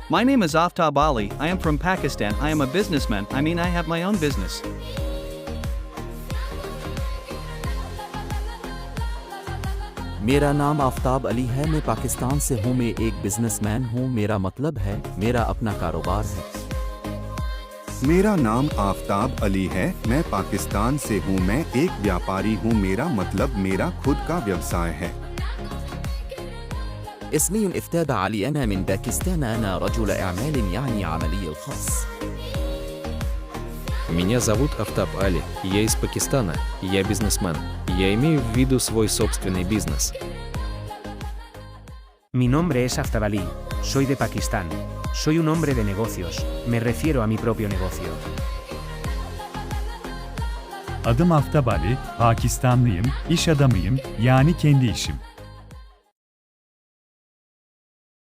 My name is Aftab Ali, I am from Pakistan, I am a businessman, I have my own business. मेरा नाम आफ्ताब अली है, मैं पाकिस्तान से हूँ, मैं एक बिजनेसमैन हूँ, मेरा मतलब है मेरा अपना कारोबार है। मेरा नाम आफ्ताब अली है, मैं पाकिस्तान से हूँ, मैं एक व्यापारी हूँ, मेरा मतलब मेरा खुद का व्यवसाय है। اسمي افتاب علي، أنا من باكستان، أنا رجل أعمال يعني عملي الخاص. Меня зовут Афтаб Али, я из Пакистана, я бизнесмен, я имею в виду свой собственный бизнес. Mi nombre es Aftab Ali, soy de Pakistán, soy un hombre de negocios, me refiero a mi propio negocio. Adım Aftab Ali, Pakistanlıyım, iş adamıyım, yani kendi işim.